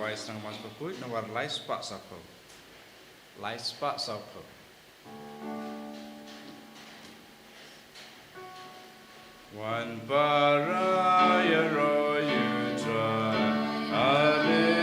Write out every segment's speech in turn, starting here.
wai sang mas bakui na war lai spak sako. Lai spak sako. One paraya royu try. Hallelujah.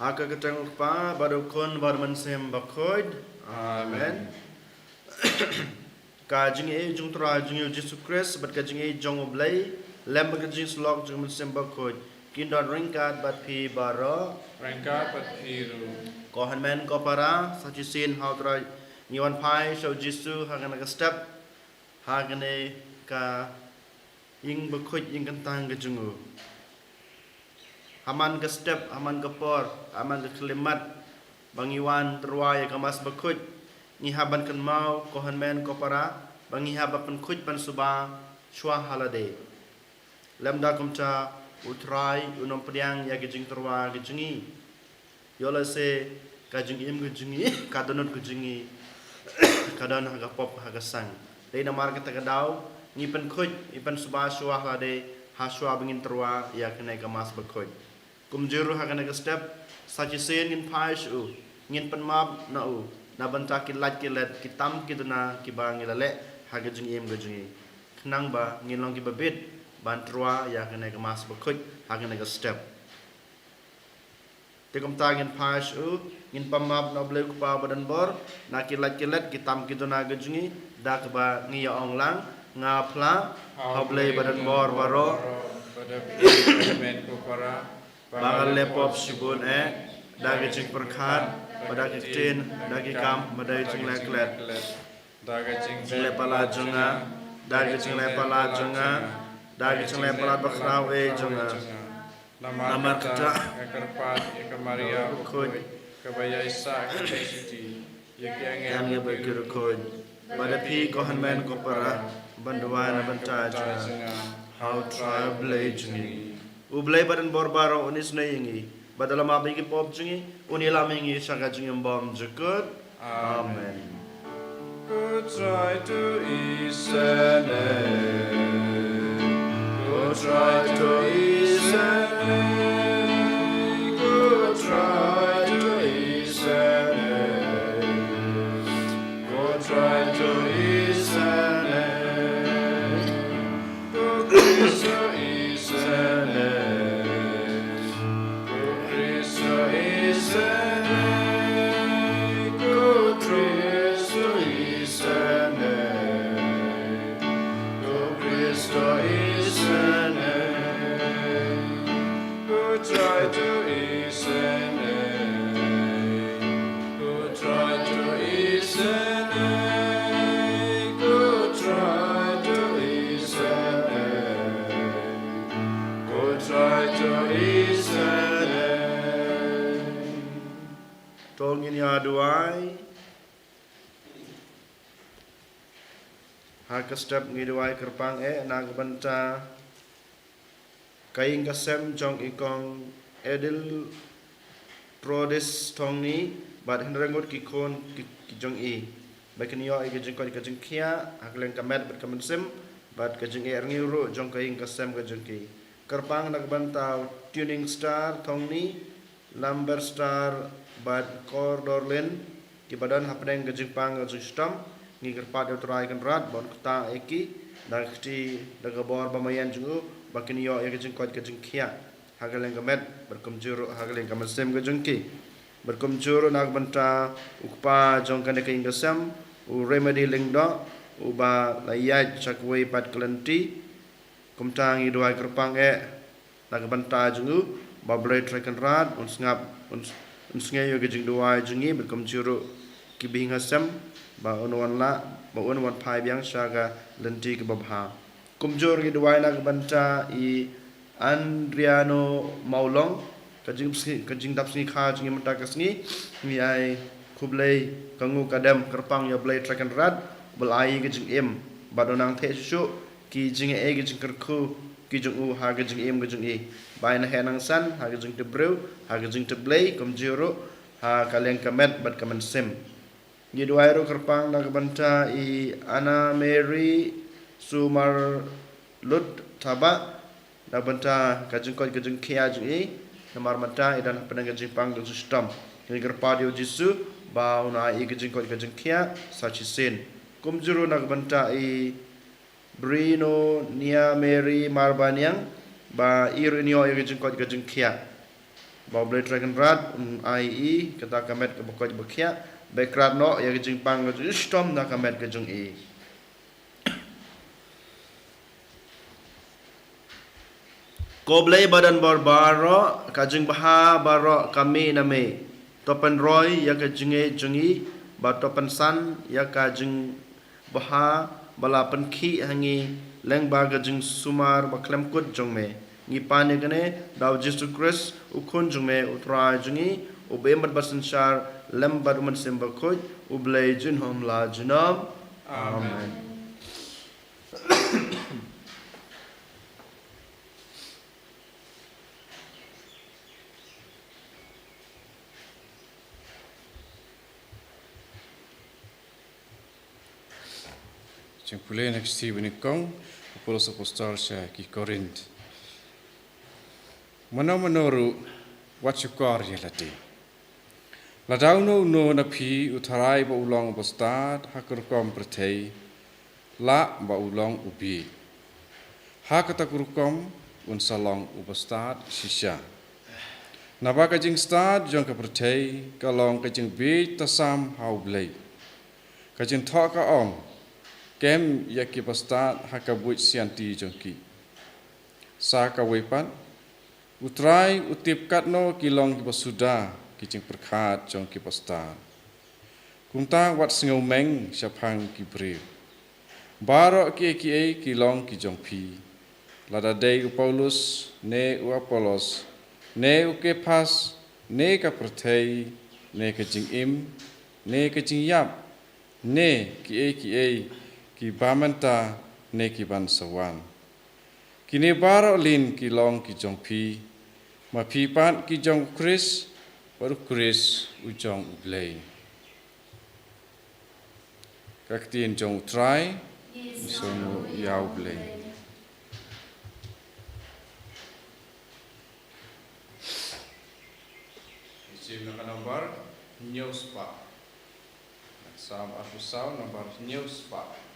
Haka ketang pa badukun barmansem bakoid. Amen. Kajing e jung tra jung Jesus Christ bat kajing e jong oblay lem kajing slok jung mansem bakoid. Kindon ringkat bat pi baro Ringkat bat piru. Kohan men ko para sachisin how tra niwan pai so Jesus hagan ka step hagan e ka ing bakoid ing kantang kajungu. Aman ke step, aman ke por, aman ke kelimat, bangiwan terwaya ke mas bekut, ngihaban kan mau, kohan men kopara, bangihaban kut pan suba, shua halade. Lemda kumca utrai unom pediang ya gejing terwa gejingi. Yola se kajing im gejingi, kadonot gejingi, kadon haga pop haga sang. Dei namar kita kedau, ngipan kut, ipan suba shua halade, haswa bangin terwa ya kena ke mas bekut. Kumjuru hakan ke step sajisin ngin paish ngin penmab na na banta kilat kilat kitam kituna kibang ilale hagajing im gajing kenang ba ngin long kibabit bantrua ya kena ke mas bekut hakan ke step tekum ta ngin paish ngin penmab na bleu kupa badan bor na kilat kilat kitam kituna gajing da ba ngiya onglang ngapla hable badan bor baro pada men kopara Bangal lepop sibun dagi cing perkhat, badagi tin, dagi kam, badai cing leklet, dagi cing lepala jonga, dagi cing lepala jonga, dagi cing lepala bakrawe jonga. Namar kita, ekerpat, ekemaria, kebaya isa, kebaya yang berkira kod, badapi kohan men kopara, banduan bantai jonga, how trial blade jongi. Ublay badan borbaro unis na yingi. Badalam abigi pop jungi. Unilam yingi saka jungi mbom jukut. Amen. Good try to isene. Good try to isene. Good try to isene. Good try to isene. Good Christo isene. Tolongin ya duai. Haka step ngiduai kerpang nag banta kaing kasem jong ikong edil prodis tongni bad henrengot kikon kijong bakin yo ikijing kon kijing kia hakleng kamet bad kamensem bad kijing ngiru jong kaing kasem kijong ki kerpang nag banta tuning star tongni number star bad kor dorlen ki badan hapdeng kijing pang kijing stam ngi kerpat utrai kan rat bon kota eki dakti dagabor bamayan jungu bakin yo ikijing kon kijing kia hakleng kamet berkumjuru hakleng kamensem kijing ki berkumjuru nag banta ukpa jong kan kaing kasem u remedy lingdo uba layat chakwe pat kelenti kumtang i doai kerpang nag banta jungu bablai trekan rat un ngap un sngai yo gejing doai jungi berkumjuru kibing hasem ba unwan la ba unwan phai biang shaga lenti ke babha kumjor gi duai na banta I Andriano Maulong kajing dap sni kha jing mata kasni mi ai kublai kangu kadam kerpang ya blai track and rad belai kajing em badonang the su ki jing e kajing kerku ki jing u ha kajing em kajing e bai na henang san ha kajing te breu ha kajing te blai kumjoro ha kaleng kamet bat kamen sem ni duai ro kerpang na banta I Ana Mary Sumar Lut Taba na banta kajing ko kajing kia jing e namar mata idan penang kajing pang kajing sistem ni kerpadio jisu ba una I kajing ko kajing kia sachi sen kumjuru na banta I Brino Nia Mary Marbanyang ba irinio I kajing ko kajing kia ba blade dragon rad IE kata kamet ke bokoj bekia background no ya kajing pang kajing sistem na kamet kajing e Koblai badan barbaro kajing baha baro kami name topan roy ya kajing e jungi ba topan san ya kajing baha bala penki hangi leng ba kajing sumar ba klem kut jong me ngi pane gane daw Jesus Christ ukun jong me utra jungi ubembat basansar lem baduman semba kut ublai jun hom la junam amen Jeng pulih nak Stephen Ikong, Apolos Apostol siya ki Korint. Manoru wachukor yalati. Ladau no na pi utarai ba ulong bostad hakur kom pertei la ba ulong ubi. Hakata kurukom un salong ubostad sisya. Naba kajing stad jong ka pertei kalong kajing bi tasam hau blei. Kajing thok ka ong kem yaki bastad hakabuit sianti jongki sa ka wepan utrai utip katno kilong ki basuda kijing perkhat jongki bastad kumta wat singau meng syapang ki bre baro ki kilong ki jongpi lada dei Paulus ne u Apolos ne u Kephas ne ka perthei ne kijing im ne kijing yap ne ki ki bamanta ne ki ban sawan kini baro lin ki long ki jong pi ma pi pan ki jong Chris baru Chris u jong ublei kaktin jong try sono ya ublei isim na nomor news pa sam afusau nomor news pa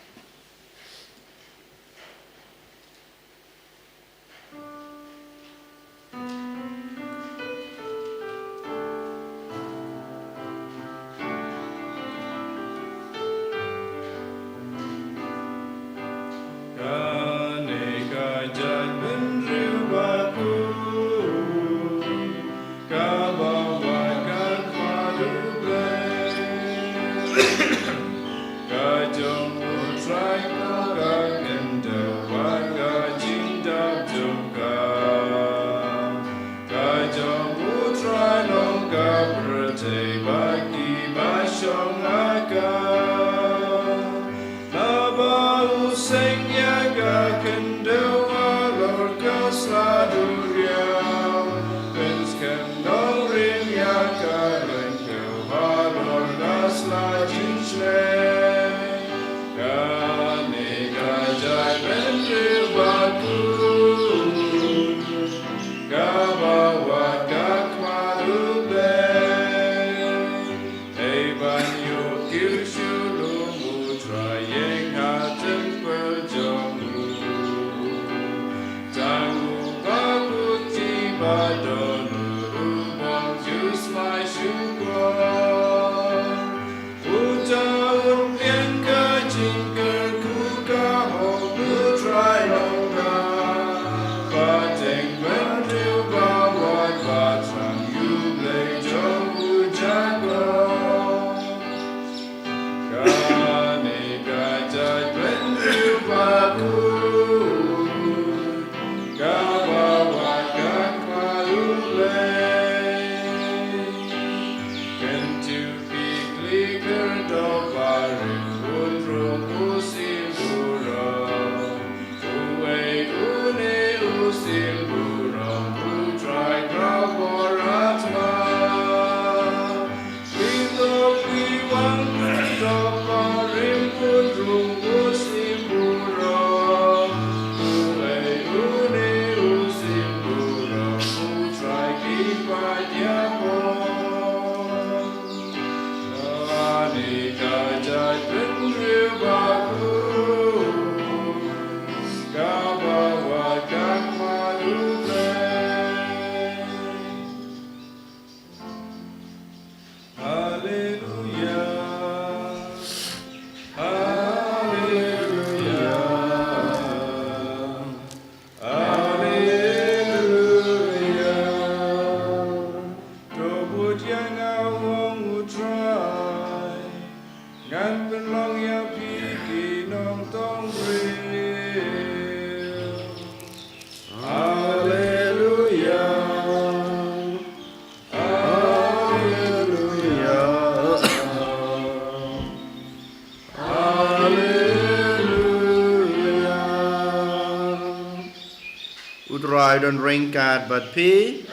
Utrai don ring kat but pi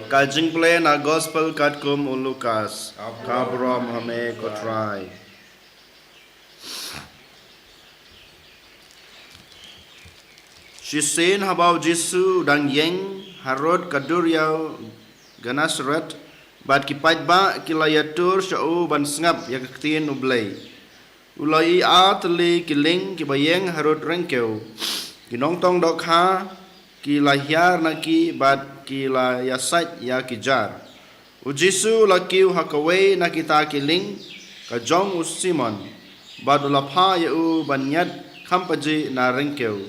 kajing play na gospel kat kum ulukas kabrom hame ko try. Shisin habau Jisu dang yeng harod kaduriau ganasret bat kipat ba kilayatur syau ban sngap ya ketin ublay. Ulai a teli kiling kibayeng harod rengkeu. Kinong tong dok ha kilahyar naki bat kilayasat ya kijar. Ujisu lakiu hakaway nakita kiling kajong usimon bat ulapha ya u banyat kampaji na rengkeu.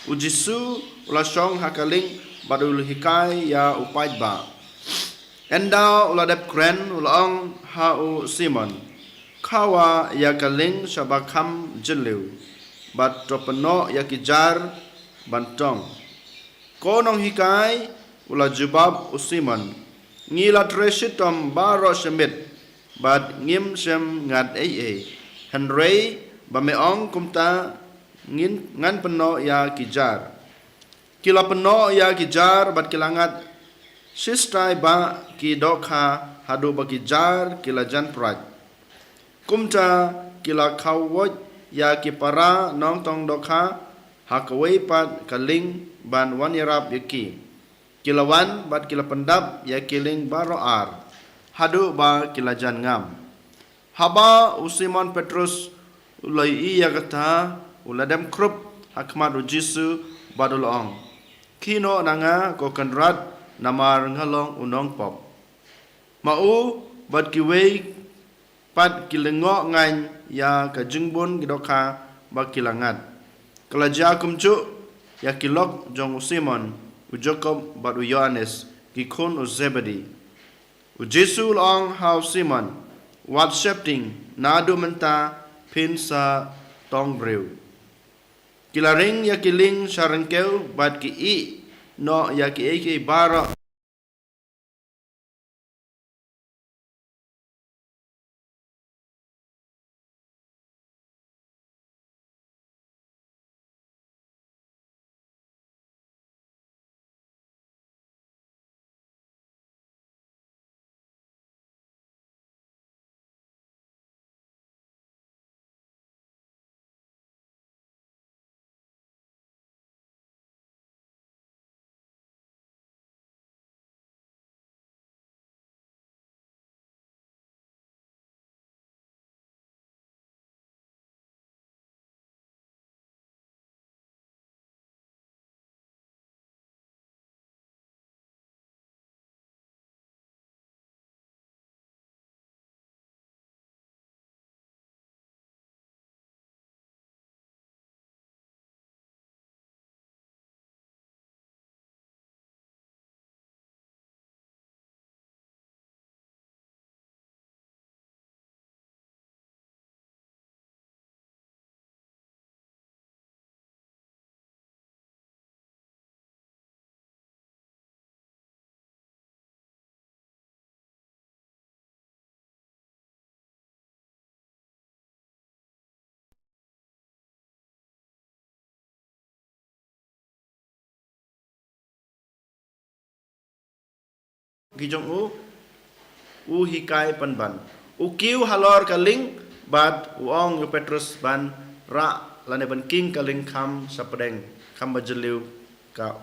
Ujisu ulasong hakaling bat ulhikai ya upait ba. Enda uladep kren ulong ha u simon. Kawa ya kaling syabakam jeliu. Bat tropeno ya kijar bantong. Konong hikai ula jubab usiman. Ngila treshitom baro shemit. Bat ngim shem ngad Henry bameong kumta ngan peno ya kijar. Kila peno ya kijar bat kilangat sistai ba ki dokha hadu ba kijar kila jan praj. Kumta kila kawoj ya kipara nong tong dokha hakawai pat kaling ban wanirap yaki kilawan bat kila pendap ya kiling baro ar hadu ba kila jan ngam haba usimon Petrus ulai iya kata uladem krup hakmat ujisu badul ong kino nanga ko kanrat namar ngalong unong pop mau bat kiwei pat kilengo ngan ya kajungbun gidokha bakilangat kelaja kumcu ya kilok jong Simon ujokob bat u Yohanes kikun u Zebedi u Jesu long how Simon wat shepting nadu menta pinsa tong brew kilaring ya kiling sarengkeu bat ki I no ya ki eke bara gijong u hikai panban u kiu halor kaling bat uong yu Petrus ban ra lane ban king kaling kam sapedeng kam bajeliu ka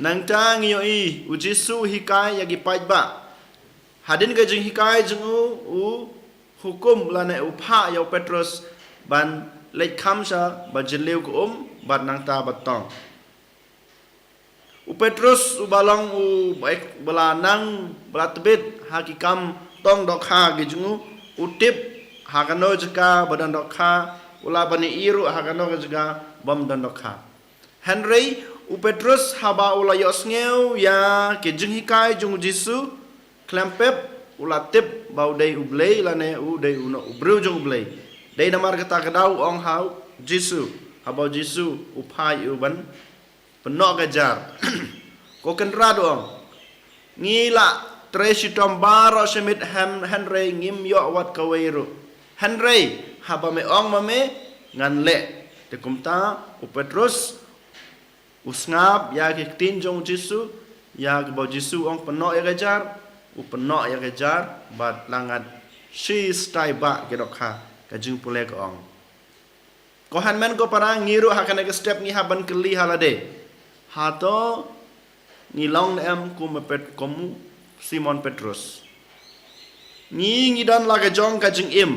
nang tang yo I u Jesu hikai yagi pait ba hadin gajing hikai jeng u hukum lane upha ya Petrus ban lek khamsa ba jeliu ko bat nang ta batong Petrus ubalong baik belanang belatbit hakikam tong dokha gijungu utip hakano jaka badan dokha ula bani iru hakano jaka bam dan dokha Henry Petrus haba ula yosngeu ya ke jinghikai jung Jisu klempep ula tip baudai ublei lane dei uno ubru jung ublei dei namar kata kedau ong hau Jisu haba Jisu upai uban penok gajar ko kenra doang ngila tresi tombaro semit Henry ngim yo wat kawairu Henry haba me ong mame ngan le te kumta Petrus usngap ya ke tinjong Jisu ya ke bau Jisu ong penok ya gajar penok ya gajar bat langat si stai ba ke dokha ka jing pule ko ong ko hanmen ko parang ngiru hakane ke step ngi haban keli halade hato nilong em kumepet komu Simon Petrus ngi dan laga jong ka jing im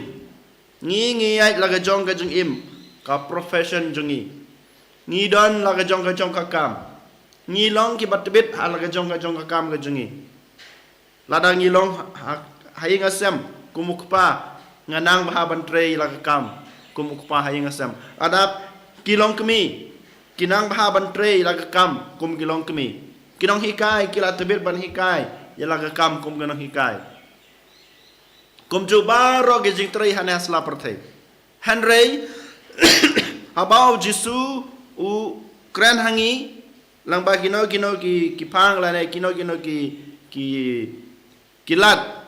ngi ai laga jong ka jing im ka profession jungi ngi dan laga jong ka kam ngi long ki batbit laga jong ka kam ka jungi ladang ngi long haying asem kumukpa nganang bahaban trei laga kam kumukpa haying asem adap kilong kemi kinang bahaban trei laga kam kum kilong kemi kinong hikai kila tebit ban hikai ya laga kam kum kinong hikai kum jubaro gejing trei hanes la perthei Henry habau Jisu u kren hangi lang ba kino ki pang la ne kino ki kilat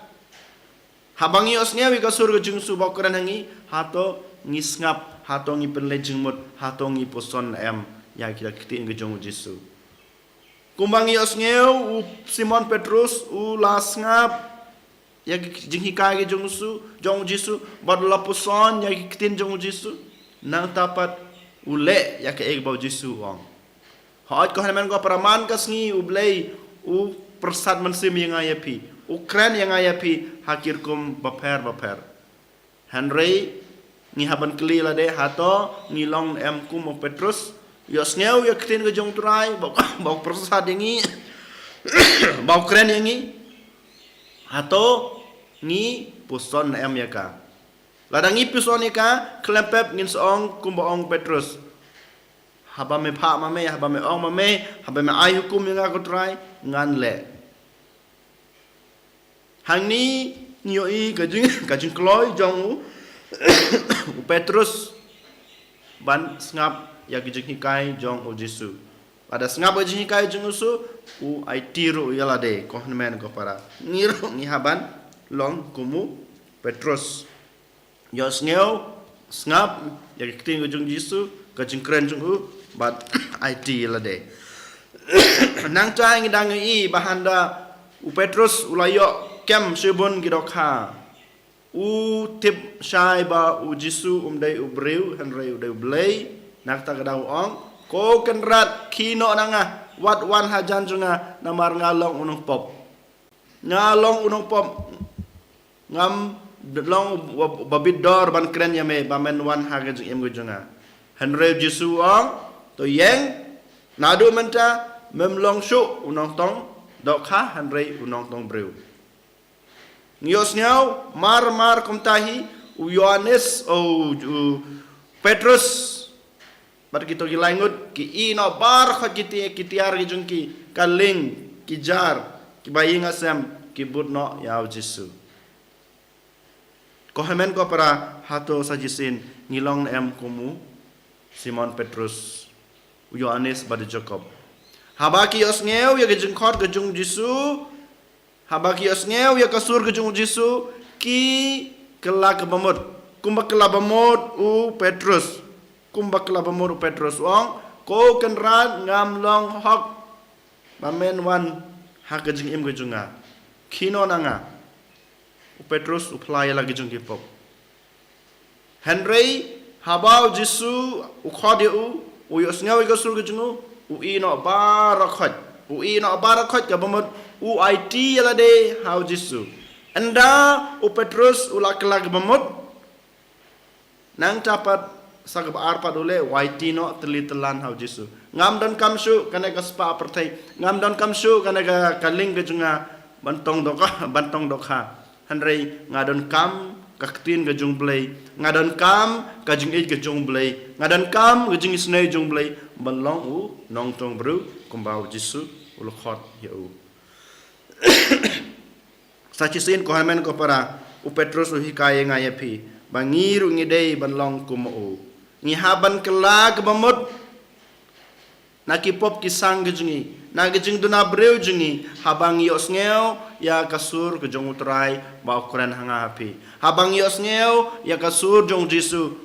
habangi osnya wi ka surga jing su ba kren hangi hato ngisngap hato ngi penlejing mut hato ngi poson em ya kita kitin ge jong Jisu kumbangi osngeu Simon Petrus lasngap ya jing hikai ge jong Jisu bad la poson ya kitin jong Jisu nang tapat ule ya ke bau Jisu ong hot ko hamen ko paraman kasngi ublei persat mensim yang ayapi ukren yang ayapi hakirkum baper Henry ni haban keli la de hato ni long em kum Petrus yosngeu ya kitin ge jong turai bau persat yangi bau kren yangi hato ni puson em ya ka ladang i puson ya ka klempep ngin song kum ong Petrus haba me pha mame haba me ong mame haba me ai hukum yang aku try ngan le hang ni nyoi kajing kloi jong Petrus ban ngap ya gijing hikai jong Jisu ada ngap gijing hikai jong Jisu ai tiru yala de ko men ko para niru ni haban long kumu Petrus yo ngap ya kiting jong Jisu kajing kren jong but IT la de nang chai ngi dang i bahanda Petrus ulayo kem sebon gidokha tip shai ba Jisu dai ubreu Henry udai blei nak ta gadau ong ko kenrat kino nanga wat wan hajan junga namar ngalong unung pop ngam long babit dor ban kren yame bamen wan haga jing em junga Henry Jisu ong to yeng nadu menta memlong shu unong tong dokha Henry unong tong breu Ngios nyau mar kumtahi Yohanes Petrus bar kita ki langut ki ino bar kha kitiar ki jung ki kaling ki jar ki baying asem ki budno ya Jisu ko hemen ko para hato sajisin ngilong em kumu Simon Petrus Yohanes bar Jacob habaki osngeu ya gejung khot gejung Jisu habaki osngeu ya kasur gejung Jisu ki kela kebamut kumba kela bamut Petrus kumba kela bamut Petrus wong ko kenrat ngam long hok bamen wan hak gejung im gejunga kino nanga Petrus uplai lagi jung kipop Henry habau Jisu ukhode uyosngeu ya kasur gejung ino barakhat ka bamut IT yala de how Jisu Anda u Petrus ulak kelag bemut nang dapat sagab arpat ule waitino telitelan hau Jesu. Ngam don kamsu kana ka spa pertai. Ngam don kamsu kana ka kaling ke junga bantong doka Handrei ngadon kam kaktin ke jung blai. Ngadon kam ka jing ke jung blai. Ngadon kam ke jing isnei jung blai. Banlong u nong tong bru kumbau Jesu ulkhot ya u. Sachisin ko hamen ko para u Petrus u hikaye ngayepi bangiru ngidei banlong kumo ngi haban kelag bamut nakipop kisang gejungi nagejing duna breu jungi habang yos ngeo ya kasur ke jong utrai ba ukuran hanga hapi habang yos ngeo ya kasur jong Jesu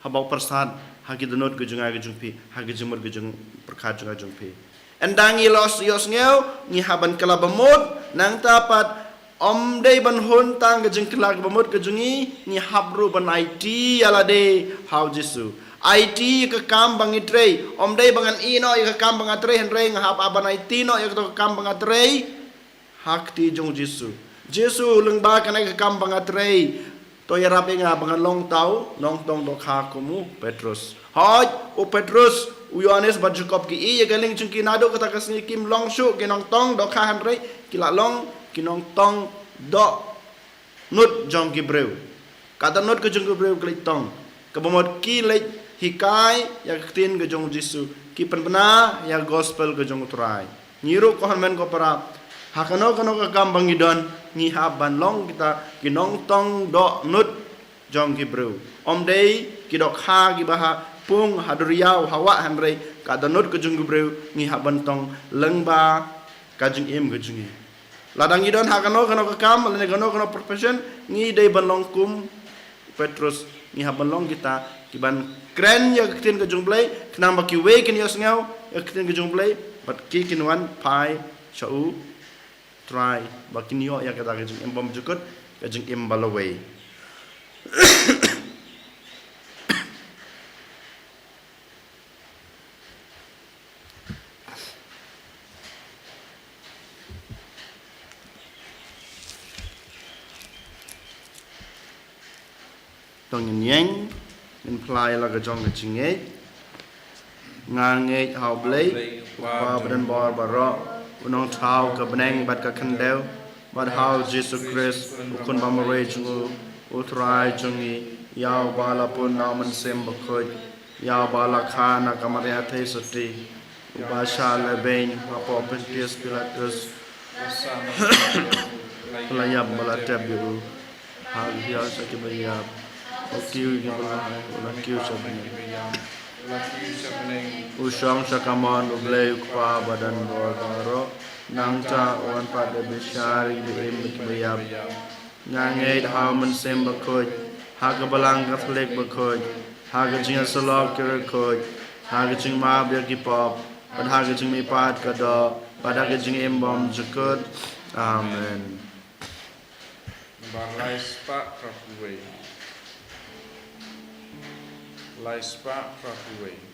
habau persad hagi dunut ke junga gejungpi hagi jumur gejung perkat junga jungpi endangi los yos ngeo ngi haban kelag bamut nang tapat Om day ban hun tang ke jengkelag bamut ke jungi ni habru ban IT ala day how Jesu IT ke kam bang itrei om day bangan ino ke kam bang atrei henrei ngahap aban IT no ke kam bang atrei hak ti jong Jesu leng ba kana ke kam bang atrei to yarap nga bangan long tau nong tong do kha kumu Petrus hoj o Petrus u Yohanes ba Jacob ki i galing jungki nado kata kasni kim long shu ke nong tong do kha henrei kila long kinong tong do nut jong gibreu kata nut ke jong gibreu klik tong kebomot ki lek hikai ya tin ke jong Jesu ki penbena ya gospel ke jong utrai nyiru ko men ko para hakano kano ka kambang idon ni haban long kita kinong tong do nut jong gibreu om dei kidok ha gi baha pung haduriau hawa hamrei kata nut ke jong gibreu ni haban tong lengba kajing im ke jungi ladang idon hakano kano kekam lene kano profession ngi dei banlong kum Petrus ngi habanlong kita kiban kren ya kitin ke jumblai kenang baki we kin yos ngau ya kitin ke jumblai bat ki kinwan pai chau try baki nio ya kata ke jung embom jukut ke jung imbalaway tong nyeng in plai la ga jong ga chinge ngange hau blai wa badan bor baro unong thau ka beneng bat ka khandeu bat hau Jesus Christ ukun bamare jungu utrai jungi yaw bala pun naman sem bakhoj yaw bala khana kamare thai sati ubasha lebein apo Pontius Pilatus layab bala tabu hal hiya sakibayab Okiu ni balai, okiu sabene. Usang sakamon ublay ukpa badan boro nangta wan pada besyari di imik bayab. Ngangay haman sem bakoj, haga balang Katolik bakoj, haga jinga salog kirakoj, haga jing mabir kipop, pad haga jing mipat kado, pad haga jing imbom jukut. Amen. Balai spa prapuwe. Laispa prapuwe.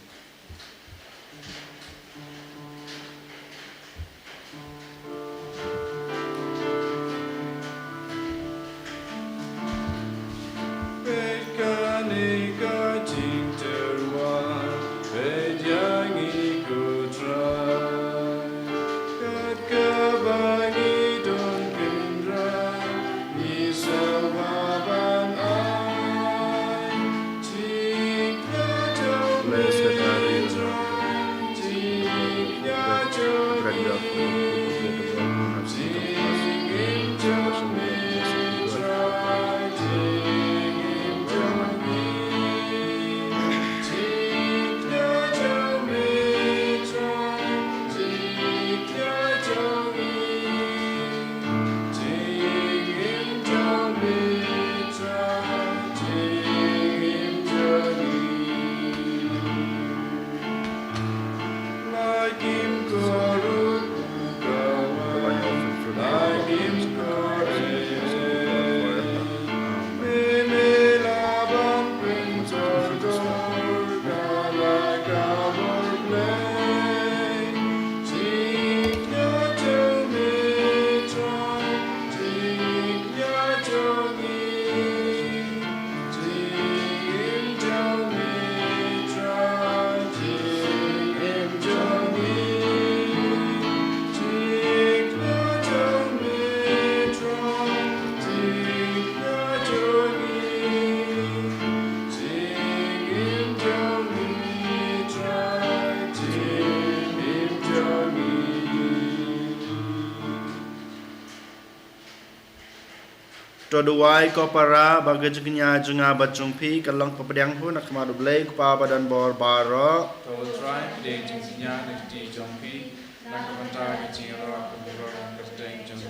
Toduai ko para bagajnya junga bacung pi kalong kepadang pun nak madu blai kupa badan bor baro. To try de jingnya di jongpi nak menta jingro kubro kerteng jong.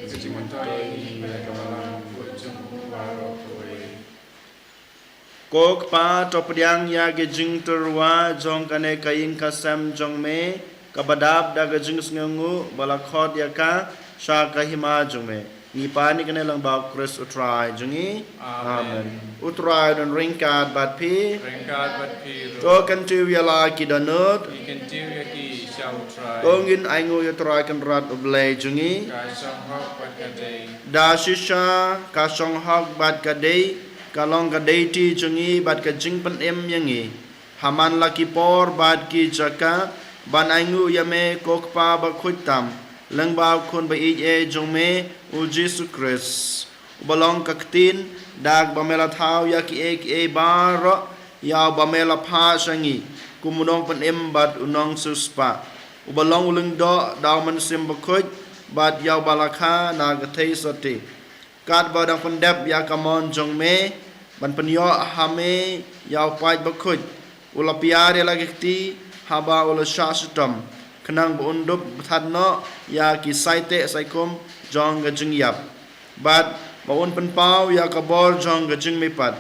Kejimantai kamalang bujung baro kowe. Kok pa topadang ya gejing terwa jong kane kaing kasam jong me kabadab da gejing sngungu balakot ya ka sha kahima jong me. Ni pani kane lang bau Chris utrai jungi. Amen. Utrai don ringkat bat pi. Ringkat bat pi. To kan tu yala ki donut. Ikan tiu ya ki shall try. Tongin aingu utrai kan rat oblay jungi. Ka song hok bat kadai. Da shisha ka song hok bat kadai. Kalong kadai ti jungi bat ka jing pen em yangi. Haman laki por bat ki jaka. Ban aingu yame kokpa ba khutam. Lang bao kun ba e jong me u Jesus Christ. Ubalong kaktin dag bamela thao ya ki e bar ya bamela pha sangi kumunong pan embat unong suspa. Ubalong ulung do daw man sim bakuj bat ya balakha na gathei soti. Kat ba dang pandap ya kamon jong me ban panyo hame ya paj bakuj. Ula piare lagi ti haba ula shastam. Kenang beundup thadno ya ki saite saikum jong gajing yap bat baun penpau ya kabor jong gajing mipat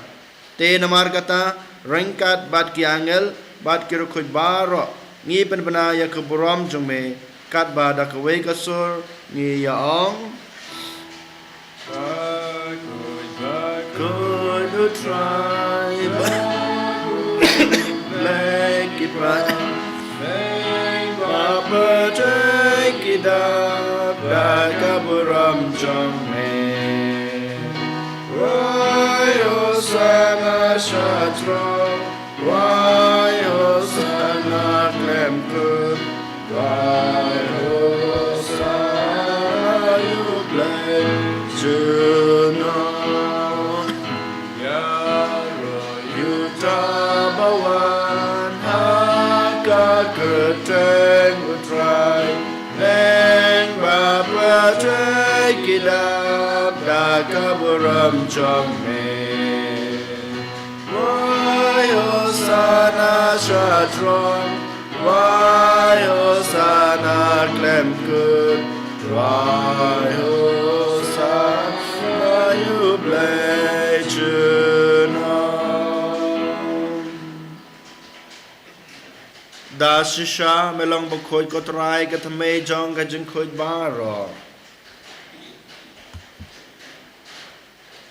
te namar kata rengkat bat ki angel bat ki rukuj baro ngi penbana ya keburam jong me kat ba da kawe kasur ngi ya ong could try black it Bajai kidap da kaburam jong me Wayo sana shatro Wayo sana klemkut Wayo sana yublay juno Yaro yutabawan haka keteng utrai Leng bapa trai kidap da kaburam jong me Wayo sana shatron Wayo sana klemkut Wayo sana yublay Da shisha melong bakhoj kotrai kathame jong ka jing khoj baro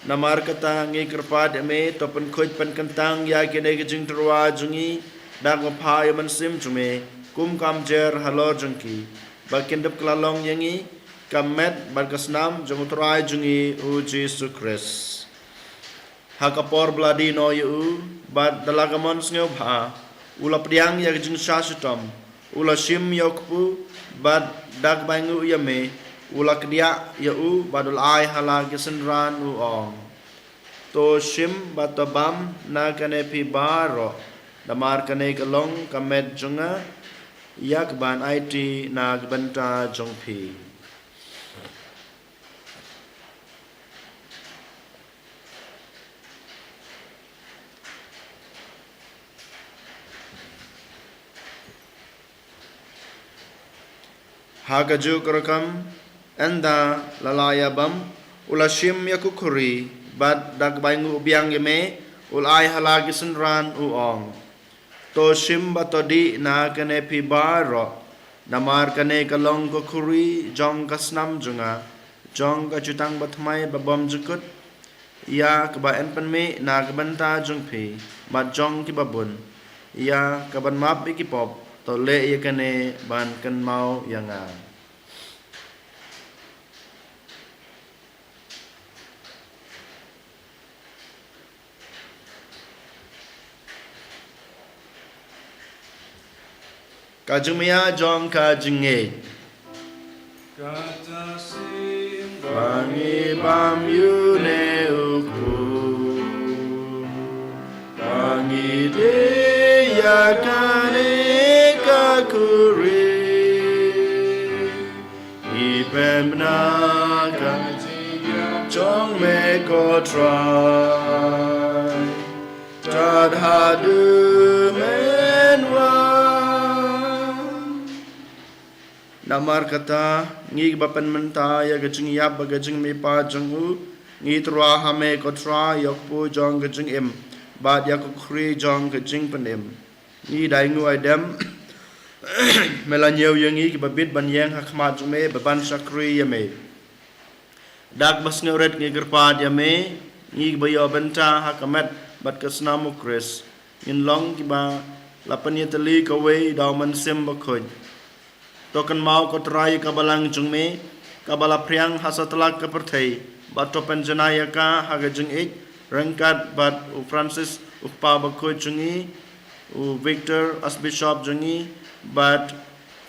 Namar kata ngi kerpad me topen khoj pen kentang ya kene ka jing terwa jungi dak phai man sim chume kum kam jer halor jongki bakindap klalong yangi kamet barkasnam jong trai jungi u Jesus Christ hakapor bladi no yu bad dalagamon sngew bha ula priang ya jing shashitam ula shim yokpu bad dag bangu yame ula kdia ya u badul ai hala kisenran u ong to shim batabam na kane pi baro damar kane kalong kamet junga yak ban it na banta jongpi Hagaju kerekam enda lalaya bam ulashim yakukuri bad dagbaingu ubiang yeme ulai halagi senran uong to shim batodi na kane pi baro namar kane kalong kukuri jong kasnam junga jong kajutang batmai babam jukut ya kebaen penme na kebanta jongpi bad jong kibabun ya kaban map ikipop to le ye kane ban kan mau yanga kajumia jong kajinge Kata sim bangi bam yune uku bangi de ya kane kakuri ipemna kajia jong me ko try tad hadu menwa namar kata ngi bapan menta ya gajing yap gajing mi pa jangu ngi trwa hame ko try yok pu jong gajing im bad ya ko khri jong gajing panem ngi dai ngu adam melanyo yang ngi babit ban yang hakmat jume baban sakri yame dak bas ngeuret ngi gerpad yame ngi bayo benta hakamat bat kesnamu kris in long kiba lapan yetali kawe dauman sim bakhoj tokan mau ko trai kabalang jungme kabala priang hasatlak kaperthai bat topen janaya ka hagajung ik rangkat bat u Francis ukpa bakhoj jungi u Victor as bishop jungi bat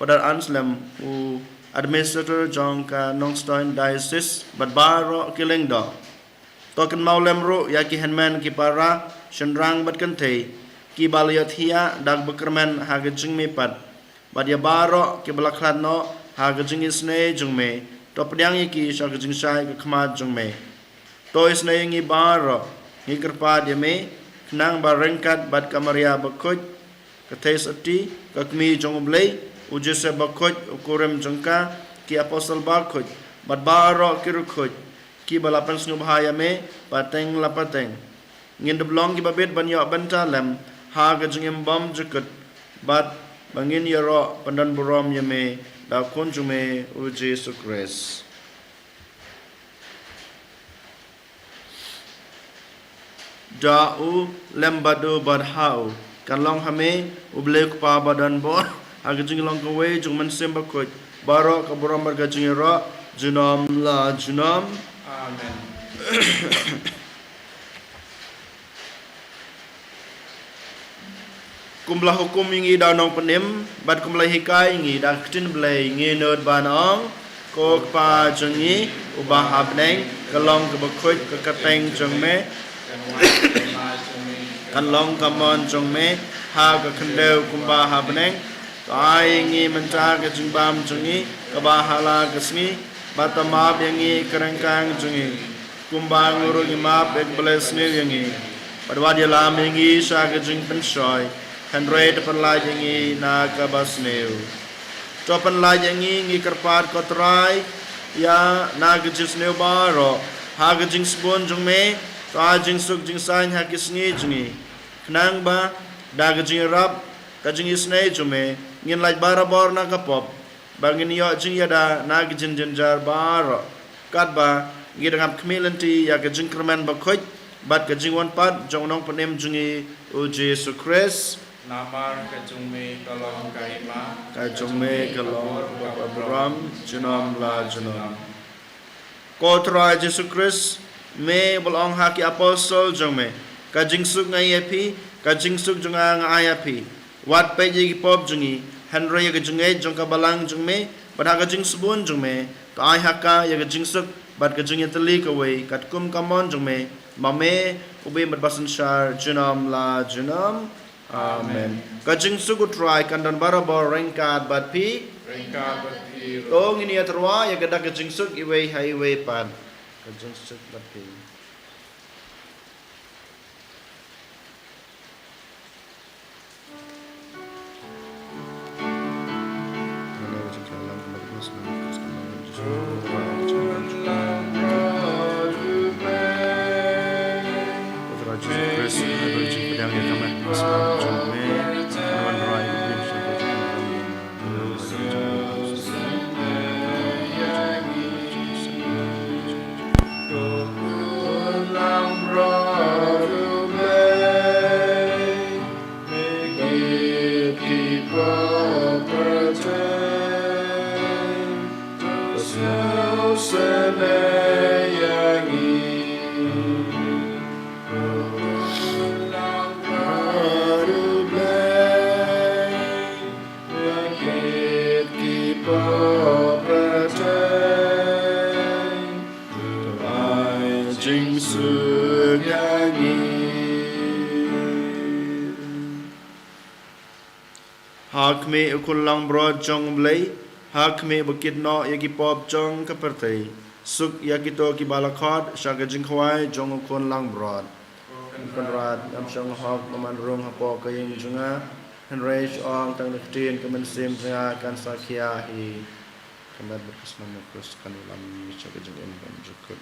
Father Anselm u administrator jong ka Nongstoin diocese bat baro kilingdo token maulem ro ya ki henman ki para shenrang bat kan thei ki balayat hia dag bekerman hagajing me pat bat ya baro ki balaklat no hagajing isne jungme to pdyang ki shagajing sai ka khmat jungme to isne ngi baro ngi kerpa dia me nang barengkat bat kamaria bakhoj ka thei sati ka kmi jong blei ujese bakhoj ukurem jongka ki apostle bakhoj bat baro ki rukhoj ki balapan snu bahaya me pateng lapateng ngin deblong ki babet ban yo banta lam ha ga jingem bom jukut bat bangin yoro pandan burom yame da konjume u Jesus Christ da u lembado badhau kalong hame ublek pa badan bor aga jinglong ko we jung man semba ko baro ka burom bar ga jingero junom la junom amen kumlah hukum ingi danong penim bat kumlah hikai ingi dak tin blai ngi nod banong ko pa jungi ubah habneng kalong ke bakhoj ke kateng jungme kalong kamon jungme ha ka khendeu kumba habneng kai ngi menta ke jungbam jungi ka bahala kesni batama yangi kerangkang jungi kumbang nguru ngi map ek blesne yangi padwa dia lam yangi sa ke jung pensoi Henry depan lagi yangi na ka basneu topan lagi yangi ngi kerpat kotrai ya na ke jisneu baro ha ke jing spon jungme ta jing suk jing sain ha kisngi jungi knang ba da ke jing rap ka jing isne jume ngin laj bara bor na ka pop bangin yo jing yada na ke jin jar baro kat ba ngi dangap kmilanti ya ke jing kerman ba khoj bat ke jing wan pat jong nong panem jungi u Jesus Christ namar ka jungme kalong kaima ka jungme kalong babram junom la junom ko tra Jesus Christ me bolong haki apostle jongme ka jing suk ngai api ka jing suk junga ngai api wat pe ji pop jungi Henry ya ke jungai jong ka balang jungme pada ka jing subun jungme ka ai haka ya ke jing suk bat ka jing yatli ka wei kat kum kamon jungme mame ube mat basan shar junom la junom amen ka jing suk try kandan barabor rengkat bat pi rengka bati tong ini atrwa ya ka jing suk iwei highway pan ka jing suk bat pi hak me ukulang bro jong blai hak me bukit no yagi pop jong kapertai suk yakito ki balakot shaga jingkhwai jong kon lang brod kon rad am shong hok man rong hapo kaying junga henrich ong tang niktin kemen sim tanga kan sakia hi kemet berkesna mukus kan ulam shaga jing em kan jukut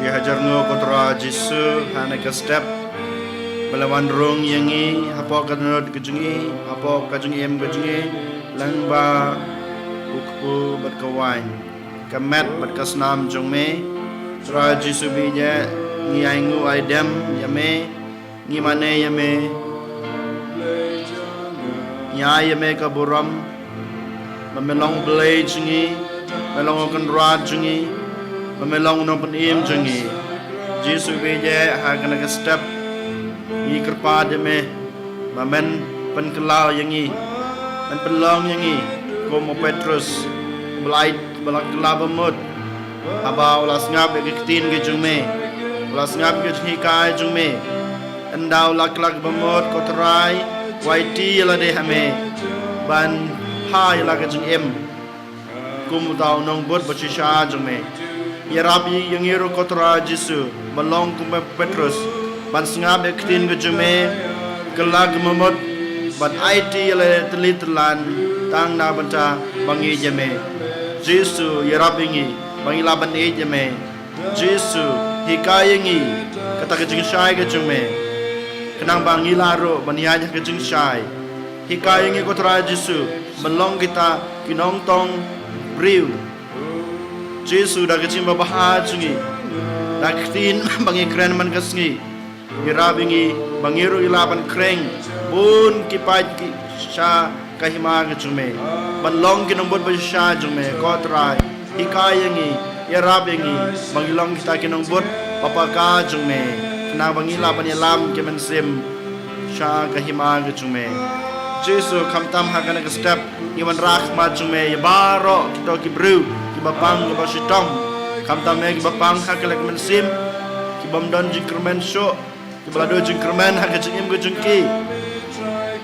Si hajarno kontra Jisu hanaka step balawan rong yangi hapo kanod kejungi hapo kajungi em kejungi langba ukpu berkawan kamet berkasnam jongme tra Jisu bija ngi aingu aidem yame ngi mane yame nya yame kaburam mamelong belai jungi melong kan rad jungi mamelong no penim jungi Jisu bija hakan ka step ngi kerpa deme mamen penkelau yangi dan pelong yangi komo Petrus belait balak kelaba mud aba ulas ngap ke tin ke jungme ulas ngap ke hikai jungme endau lak bamod kotrai waiti la de hame ban hai la ke jung em kum tau nong bot bachisha jungme ya rabi yang iro kotra Jisu balong kum Petrus ban ngap ke tin ke jungme kelag mamod ban IT la telitlan tang na banta bangi jame Jisu ya rabi ngi bangi laban e jame Jisu hikayengi kata ke jing shai ke jungme kenang bangi laro banianya ke jing shai hikayengi kotra Jisu melong kita kinong tong briu Jisu dah kecim babah jungi dah ketin bangi keren man kesngi irabingi bangiru ilaban kreng bun kipai ki sha kahima ke jume ban long ki nombor basha jume ko trai hikayangi yarab yangi bangilong kita ki nombor papa ka jume na bangila ban lam ke men sim sha kahima ke jume Jesu kamtam hakana ke step iman rahmat jume baro kita ki bru ki bapang ki basitom kamtam me ki bapang hakala ke men sim ki bamdon jingkermen sho ki balado jingkermen hak jingim ke jungki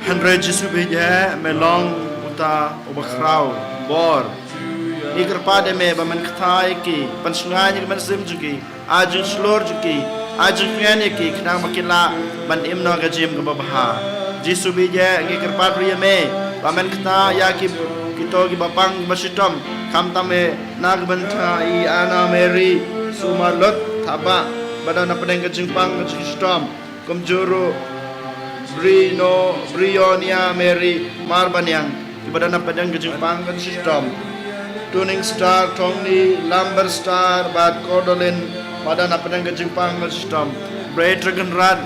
Henry Jesu beja melong uta obakrau bor iker pade me bamen kthai ki pansungai ki men sim jungki ajung slor jungki ajung ngane ki knang makila ban imno ga jim ga babha Jesu beja iker padri me bamen kta ya ki kito ki bapang basitom kamtame nag bantha I ana Mary sumalot thaba badana pedeng ke jingpang ke sistom komjoro Brionia Mary Marbanyang ibadana pedeng ke jingpang ke sistom tuning star tongni lumber star bad cordolin badana pedeng ke jingpang ke sistom bread dragon rad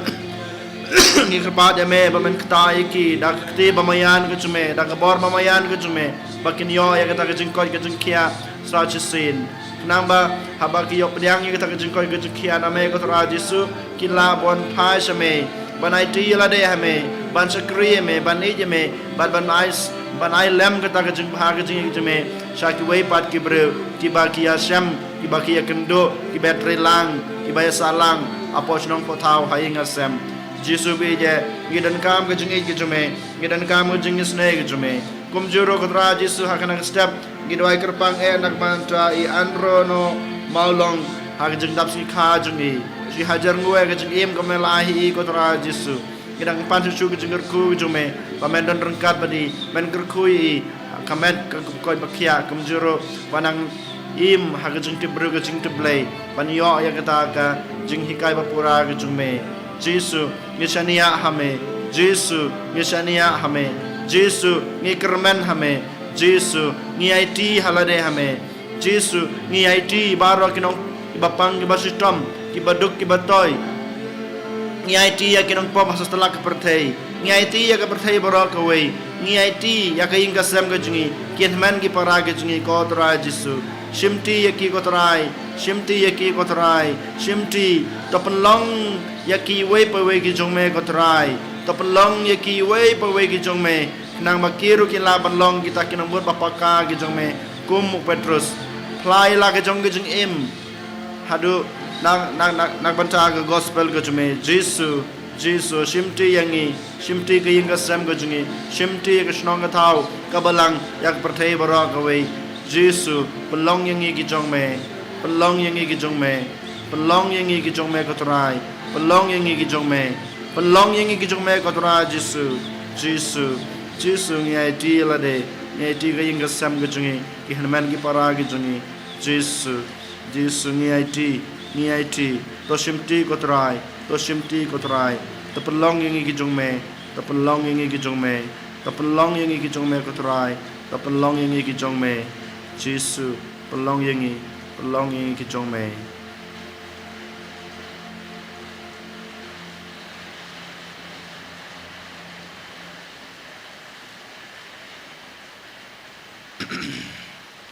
ni kerbat ya me bamen kta iki dak kti bamayan ke jume dak bor bamayan ke jume bakin yo ya kata ke jingkoi ke jingkia srachisin namba habaki yo pediang ya kata ke jingkoi ke jingkia name ko tra Jesu kila bon phai shame banai ti la de hame ban sakri me ban ije me ban ai lem kata ke jing bha ke jing jume shaki wei pat ki bre ki ba ki asham ki ba ki kendo ki battery lang ki ba salang apos nong ko thau hai ngasem Jesu beje gidan kam ke jing ke jume gidan kam ke jing sne ke jume kum juro ko tra Jesu hakana step gidwai kerpang nak mantra I andro no maulong hak jing dap si kha jungi si hajar ngwe ke jing im komelahi ko tra Jesu gidang pan su ke jing ku jume pamen don rengkat badi men kerkui kamet ke koi bakia kum juro panang im hak jing tibru ke jing tiblei pan yo ya kata ka jing hikai bapura ke jume Jesu ngisania hame Jesu ngisania hame Jesu ngi kermen hame Jesu ngi IT halade hame Jesu ngi IT baro kinong ibapang ibasitom ibaduk ibatoy ngi IT ya kinong pom hasastala ka perthei ngi IT ya ka perthei baro ka wei ngi IT ya ka inga sem ga jungi kinman gi para ga jungi ko tra Jesu shimti ya ki ko trai shimti ya ki ko trai shimti topenlong ya ki wei pa wei gi jongme ko trai topenlong ya ki wei pa wei gi jongme nang makiru kila banlong kita kinambut bapaka gi jongme kum Petrus plai la ge jong im hadu nang banta ge gospel ge jome Jesu shimti yangi shimti ge inga sam ge jongi shimti ge snong ge thau kabalang yak perthei bara ge wei Jesu pelong yangi gi jongme pelong yangi gi jongme pelong yangi gi jongme ko trai pelong yangi gi jongme pelong yangi gi jongme ko trai Jesu ngai ti la de ngai ti ga inga sam ga jungi ki hanman gi para gi jungi Jesu ngai ti to shimti ko trai to pelong yangi gi jongme to pelong yangi gi jongme to pelong yangi gi jongme ko trai to pelong yangi gi jongme Jesu pelong yangi gi jongme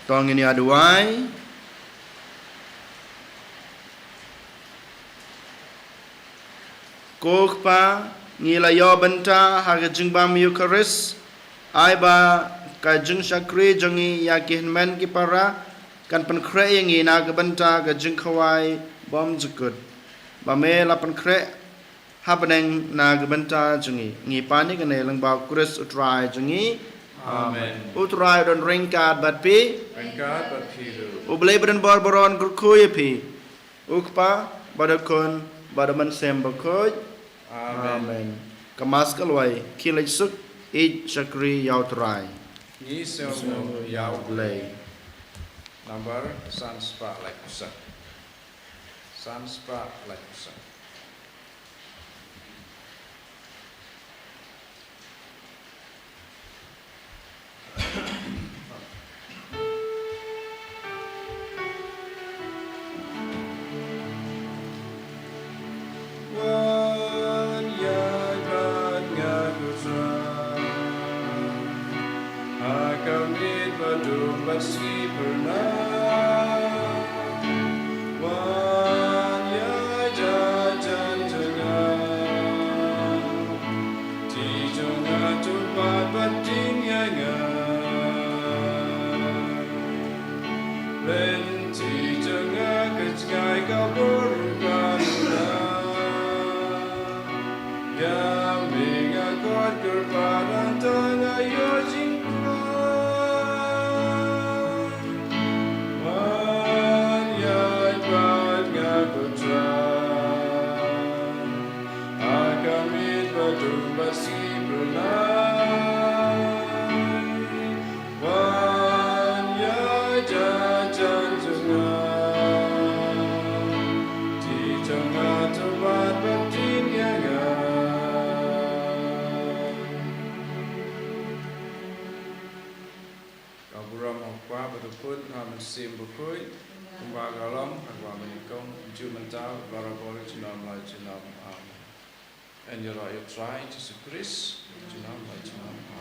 tong ini aduai kokpa ngila yo benta haga jingbam Eucharis aiba ka jing sakri jongi yakin men ki para kan pen kre ngi na ga benta ga jing khawai bom jukut ba me la pen kre habeneng na ga benta jongi ngi pani ga ne lang ba Chris utrai jongi Amen. Utrai don ringkat bat pi Ringkat bat piru. Ublay badan barbaron kurkuy pi ukpa badakon badaman sem bakoy Amen. Kamas kalway kilay suk id sakri yautrai Ni selmo yau Ublay number sanspa like usa. Sanspa like usa. si pernah wan ya jajan jangan ti jangan cepat batin yang len ti jangan kecai kau berukar ya mengagot kepada tengah yo jingka wan ya ibat ngagotra akamit batu basi berenang wan ya jajan jangan di tengah tempat batin yang Kaburam Hokwa Beruput Hamen Sim Bukui Kumbagalom Agwa Menikong Jumentau Barabori Jinam Lai Jinam Amen. And you try to suppress Jinam Lai Jinam Amen.